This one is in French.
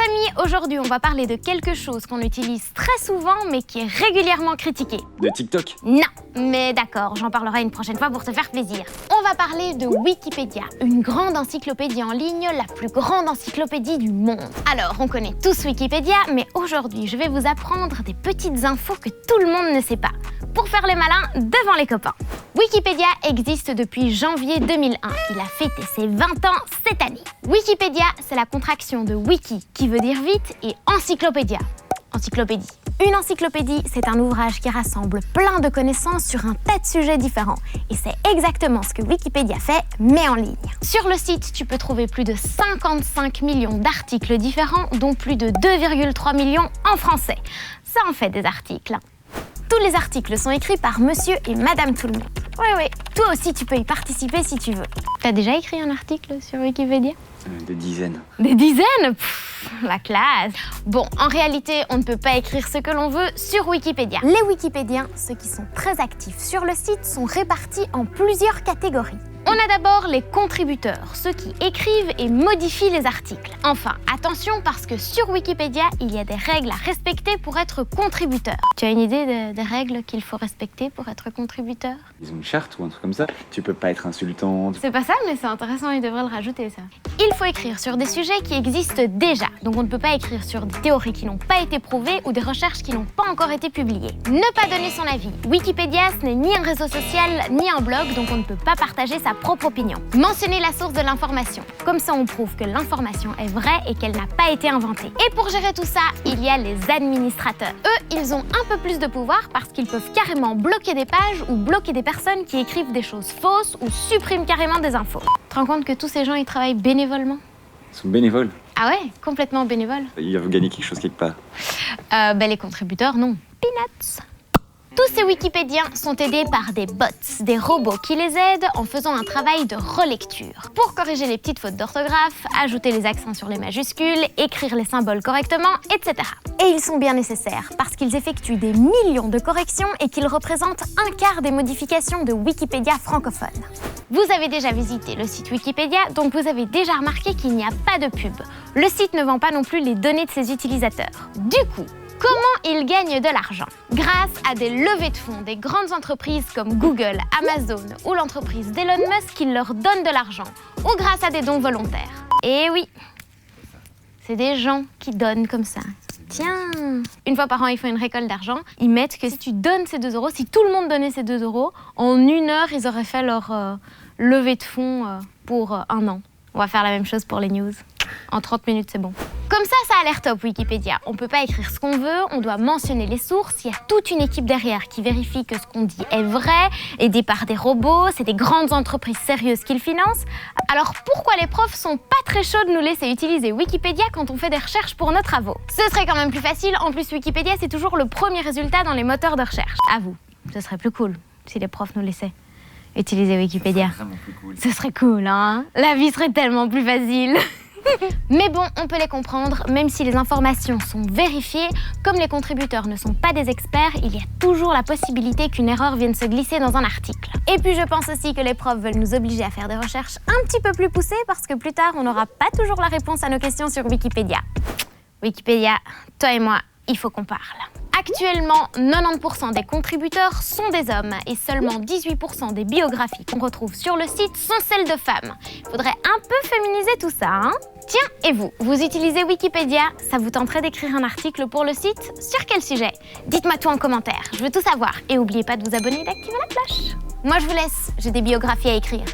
amis, aujourd'hui on va parler de quelque chose qu'on utilise très souvent mais qui est régulièrement critiqué. De TikTok? Non, mais d'accord, j'en parlerai une prochaine fois pour te faire plaisir. On va parler de Wikipédia, une grande encyclopédie en ligne, la plus grande encyclopédie du monde. Alors, on connaît tous Wikipédia, mais aujourd'hui je vais vous apprendre des petites infos que tout le monde ne sait pas, pour faire les malins devant les copains. Wikipédia existe depuis janvier 2001. Il a fêté ses 20 ans cette année. Wikipédia, c'est la contraction de wiki, qui veut dire vite, et encyclopédia, encyclopédie. Une encyclopédie, c'est un ouvrage qui rassemble plein de connaissances sur un tas de sujets différents. Et c'est exactement ce que Wikipédia fait, mais en ligne. Sur le site, tu peux trouver plus de 55 millions d'articles différents, dont plus de 2,3 millions en français. Ça en fait des articles. Tous les articles sont écrits par monsieur et madame tout le monde. Oui, toi aussi tu peux y participer si tu veux. T'as déjà écrit un article sur Wikipédia ? Des dizaines. Des dizaines ? Pff, la classe. Bon, en réalité, on ne peut pas écrire ce que l'on veut sur Wikipédia. Les Wikipédiens, ceux qui sont très actifs sur le site, sont répartis en plusieurs catégories. On a d'abord les contributeurs, ceux qui écrivent et modifient les articles. Enfin, attention parce que sur Wikipédia, il y a des règles à respecter pour être contributeur. Tu as une idée des règles qu'il faut respecter pour être contributeur ? Ils ont une charte ou un truc comme ça. Tu peux pas être insultante. C'est pas ça, mais c'est intéressant, ils devraient le rajouter ça. Il faut écrire sur des sujets qui existent déjà. Donc on ne peut pas écrire sur des théories qui n'ont pas été prouvées ou des recherches qui n'ont pas encore été publiées. Ne pas donner son avis. Wikipédia, ce n'est ni un réseau social, ni un blog, donc on ne peut pas partager sa propre opinion. Mentionner la source de l'information. Comme ça, on prouve que l'information est vraie et qu'elle n'a pas été inventée. Et pour gérer tout ça, il y a les administrateurs. Eux, ils ont un peu plus de pouvoir parce qu'ils peuvent carrément bloquer des pages ou bloquer des personnes qui écrivent des choses fausses ou suppriment carrément des infos. Tu te rends compte que tous ces gens, ils travaillent bénévolement ? Ils sont bénévoles. Ah ouais, complètement bénévoles. Ils doivent gagner quelque chose quelque part. Les contributeurs, non. Peanuts. Tous ces Wikipédiens sont aidés par des bots, des robots qui les aident en faisant un travail de relecture. Pour corriger les petites fautes d'orthographe, ajouter les accents sur les majuscules, écrire les symboles correctement, etc. Et ils sont bien nécessaires parce qu'ils effectuent des millions de corrections et qu'ils représentent un quart des modifications de Wikipédia francophone. Vous avez déjà visité le site Wikipédia, donc vous avez déjà remarqué qu'il n'y a pas de pub. Le site ne vend pas non plus les données de ses utilisateurs. Du coup, comment ils gagnent de l'argent? Grâce à des levées de fonds des grandes entreprises comme Google, Amazon ou l'entreprise d'Elon Musk qui leur donnent de l'argent, ou grâce à des dons volontaires. Et oui, c'est des gens qui donnent comme ça. Tiens, une fois par an, ils font une récolte d'argent. Ils mettent que si tu donnes ces 2 €, si tout le monde donnait ces 2 €, en 1 heure, ils auraient fait leur levée de fonds pour 1 an. On va faire la même chose pour les news. En 30 minutes, c'est bon. Comme ça a l'air top Wikipédia. On peut pas écrire ce qu'on veut, on doit mentionner les sources. Il y a toute une équipe derrière qui vérifie que ce qu'on dit est vrai, aidé par des robots, c'est des grandes entreprises sérieuses qui le financent. Alors pourquoi les profs sont pas très chauds de nous laisser utiliser Wikipédia quand on fait des recherches pour nos travaux? Ce serait quand même plus facile. En plus, Wikipédia, c'est toujours le premier résultat dans les moteurs de recherche. À vous, ce serait plus cool si les profs nous laissaient utiliser Wikipédia. C'est vraiment plus cool. Ce serait cool, hein? La vie serait tellement plus facile. Mais bon, on peut les comprendre, même si les informations sont vérifiées, comme les contributeurs ne sont pas des experts, il y a toujours la possibilité qu'une erreur vienne se glisser dans un article. Et puis je pense aussi que les profs veulent nous obliger à faire des recherches un petit peu plus poussées parce que plus tard, on n'aura pas toujours la réponse à nos questions sur Wikipédia. Wikipédia, toi et moi, il faut qu'on parle. Actuellement, 90% des contributeurs sont des hommes et seulement 18% des biographies qu'on retrouve sur le site sont celles de femmes. Il faudrait un peu féminiser tout ça, hein? Tiens, et vous utilisez Wikipédia? Ça vous tenterait d'écrire un article pour le site? Sur quel sujet? Dites-moi tout en commentaire, je veux tout savoir. Et n'oubliez pas de vous abonner et d'activer la cloche. Moi, je vous laisse, j'ai des biographies à écrire.